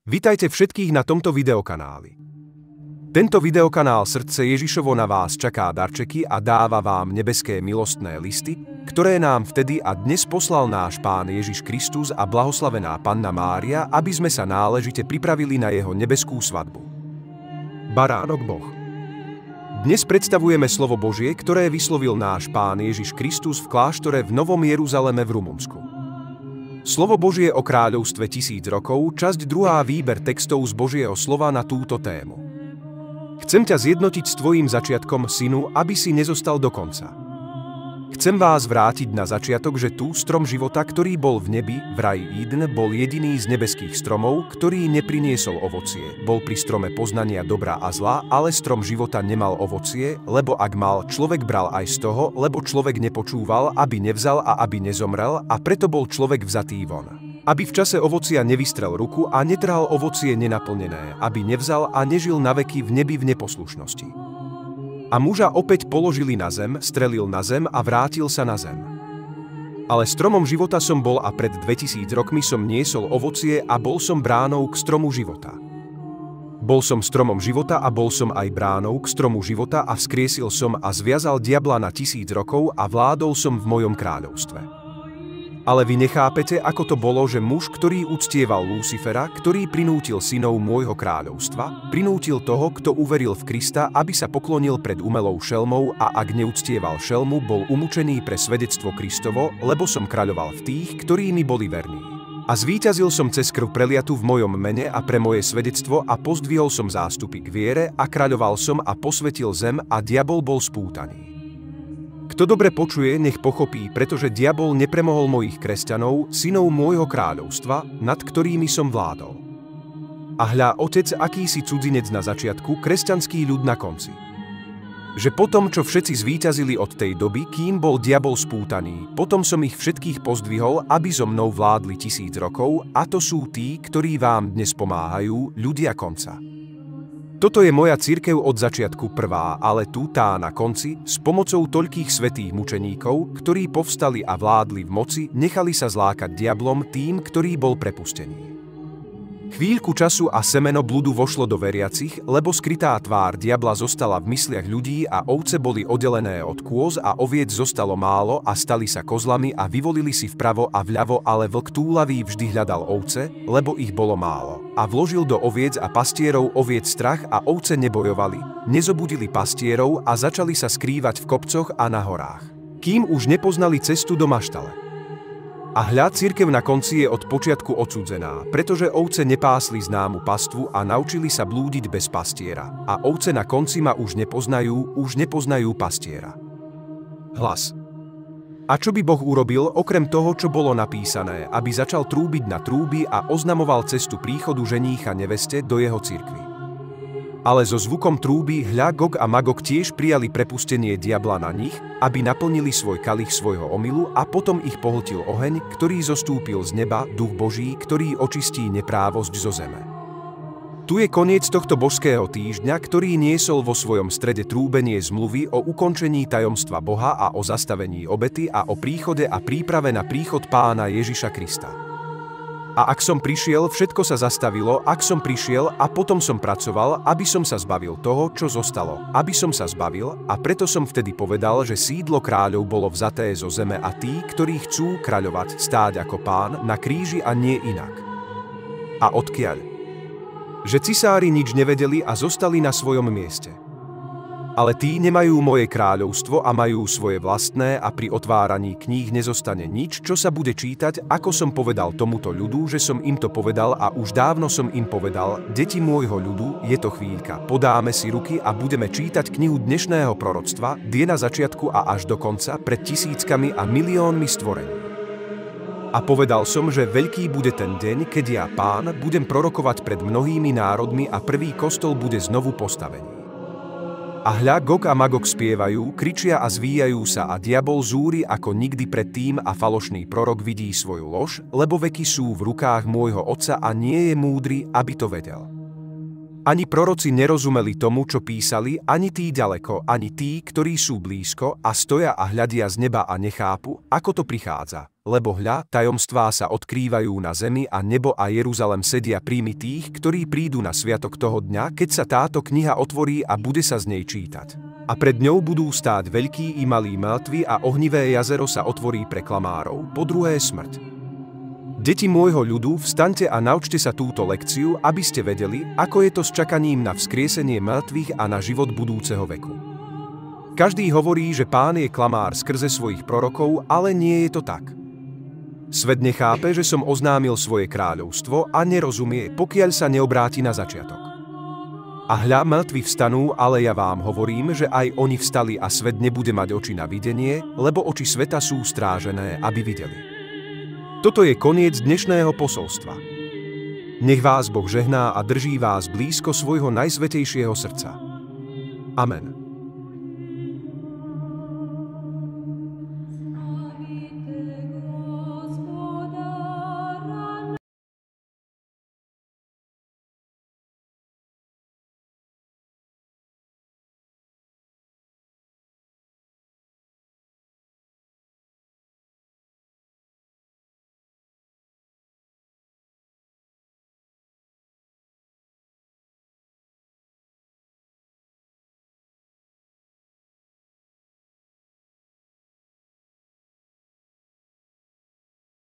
Vitajte všetkých na tomto videokanáli. Tento videokanál Srdce Ježišovo na vás čaká darčeky a dáva vám nebeské milostné listy, ktoré nám vtedy a dnes poslal náš Pán Ježiš Kristus a blahoslavená Panna Mária, aby sme sa náležite pripravili na jeho nebeskú svadbu. Baránok Boh. Dnes predstavujeme slovo Božie, ktoré vyslovil náš Pán Ježiš Kristus v kláštore v Novom Jeruzaleme v Rumunsku. Slovo Božie o kráľovstve 1000 rokov, časť 2. Výber textov z Božieho slova na túto tému. Chcem ťa zjednotiť s tvojím začiatkom, synu, aby si nezostal do konca. Chcem vás vrátiť na začiatok, že tu strom života, ktorý bol v nebi, v raji Eden, bol jediný z nebeských stromov, ktorý nepriniesol ovocie. Bol pri strome poznania dobra a zla, ale strom života nemal ovocie, lebo ak mal, človek bral aj z toho, lebo človek nepočúval, aby nevzal a aby nezomrel, a preto bol človek vzatý von. Aby v čase ovocia nevystrel ruku a netrhal ovocie nenaplnené, aby nevzal a nežil naveky v nebi v neposlušnosti. A muža opäť položili na zem, strelil na zem a vrátil sa na zem. Ale stromom života som bol a pred 2000 rokmi som niesol ovocie a bol som bránou k stromu života. Bol som stromom života a bol som aj bránou k stromu života a vzkriesil som a zviazal diabla na 1000 rokov a vládol som v mojom kráľovstve. Ale vy nechápete, ako to bolo, že muž, ktorý uctieval Lucifera, ktorý prinútil synov môjho kráľovstva, prinútil toho, kto uveril v Krista, aby sa poklonil pred umelou šelmou a ak neúctieval šelmu, bol umučený pre svedectvo Kristovo, lebo som kráľoval v tých, ktorí mi boli verní. A zvíťazil som cez krv preliatu v mojom mene a pre moje svedectvo a pozdvihol som zástupy k viere a kráľoval som a posvetil zem a diabol bol spútaný. Kto dobre počuje, nech pochopí, pretože diabol nepremohol mojich kresťanov, synov môjho kráľovstva, nad ktorými som vládol. A hľa, otec, akýsi cudzinec na začiatku, kresťanský ľud na konci. Že potom, čo všetci zvíťazili od tej doby, kým bol diabol spútaný, potom som ich všetkých pozdvihol, aby so mnou vládli 1000 rokov, a to sú tí, ktorí vám dnes pomáhajú, ľudia konca. Toto je moja cirkev od začiatku prvá, ale tu tá na konci, s pomocou toľkých svätých mučeníkov, ktorí povstali a vládli v moci, nechali sa zlákať diablom tým, ktorý bol prepustený. Chvíľku času a semeno bludu vošlo do veriacich, lebo skrytá tvár diabla zostala v mysliach ľudí a ovce boli oddelené od kôz a oviec zostalo málo a stali sa kozlami a vyvolili si vpravo a vľavo, ale vlk túlavý vždy hľadal ovce, lebo ich bolo málo. A vložil do oviec a pastierov oviec strach a ovce nebojovali, nezobudili pastierov a začali sa skrývať v kopcoch a na horách, kým už nepoznali cestu do maštale. A hľa, cirkev na konci je od počiatku odsúdzená, pretože ovce nepásli známu pastvu a naučili sa blúdiť bez pastiera. A ovce na konci ma už nepoznajú pastiera. Hlas. A čo by Boh urobil, okrem toho, čo bolo napísané, aby začal trúbiť na trúby a oznamoval cestu príchodu ženícha neveste do jeho cirkvi? Ale so zvukom trúby hľa, Gog a Magog tiež prijali prepustenie diabla na nich, aby naplnili svoj kalich svojho omylu a potom ich pohltil oheň, ktorý zostúpil z neba, duch Boží, ktorý očistí neprávosť zo zeme. Tu je koniec tohto božského týždňa, ktorý niesol vo svojom strede trúbenie zmluvy o ukončení tajomstva Boha a o zastavení obety a o príchode a príprave na príchod Pána Ježiša Krista. A ak som prišiel, všetko sa zastavilo, ak som prišiel a potom som pracoval, aby som sa zbavil toho, čo zostalo, aby som sa zbavil, a preto som vtedy povedal, že sídlo kráľov bolo vzaté zo zeme a tí, ktorí chcú kráľovať, stáť ako Pán, na kríži a nie inak. A odkiaľ? Že cisári nič nevedeli a zostali na svojom mieste. Ale tí nemajú moje kráľovstvo a majú svoje vlastné a pri otváraní kníh nezostane nič, čo sa bude čítať, ako som povedal tomuto ľudu, že som im to povedal a už dávno som im povedal, deti môjho ľudu, je to chvíľka, podáme si ruky a budeme čítať knihu dnešného proroctva, die na začiatku a až do konca, pred tisíckami a miliónmi stvorení. A povedal som, že veľký bude ten deň, keď ja, Pán, budem prorokovať pred mnohými národmi a prvý kostol bude znovu postavený. A hľa, Gog a Magog spievajú, kričia a zvíjajú sa a diabol zúri ako nikdy predtým a falošný prorok vidí svoju lož, lebo veky sú v rukách môjho Otca a nie je múdry, aby to vedel. Ani proroci nerozumeli tomu, čo písali, ani tí ďaleko, ani tí, ktorí sú blízko a stoja a hľadia z neba a nechápu, ako to prichádza. Lebo hľa, tajomstvá sa odkrývajú na zemi a nebo a Jeruzalem sedia príjmy tých, ktorí prídu na sviatok toho dňa, keď sa táto kniha otvorí a bude sa z nej čítať. A pred ňou budú stáť veľkí i malí mŕtvi a ohnivé jazero sa otvorí pre klamárov, po druhé smrť. Deti môjho ľudu, vstaňte a naučte sa túto lekciu, aby ste vedeli, ako je to s čakaním na vzkriesenie mŕtvych a na život budúceho veku. Každý hovorí, že Pán je klamár skrze svojich prorokov, ale nie je to tak. Svet nechápe, že som oznámil svoje kráľovstvo a nerozumie, pokiaľ sa neobráti na začiatok. A hľa, mŕtvi vstanú, ale ja vám hovorím, že aj oni vstali a svet nebude mať oči na videnie, lebo oči sveta sú strážené, aby videli. Toto je koniec dnešného posolstva. Nech vás Boh žehná a drží vás blízko svojho najsvätejšieho srdca. Amen.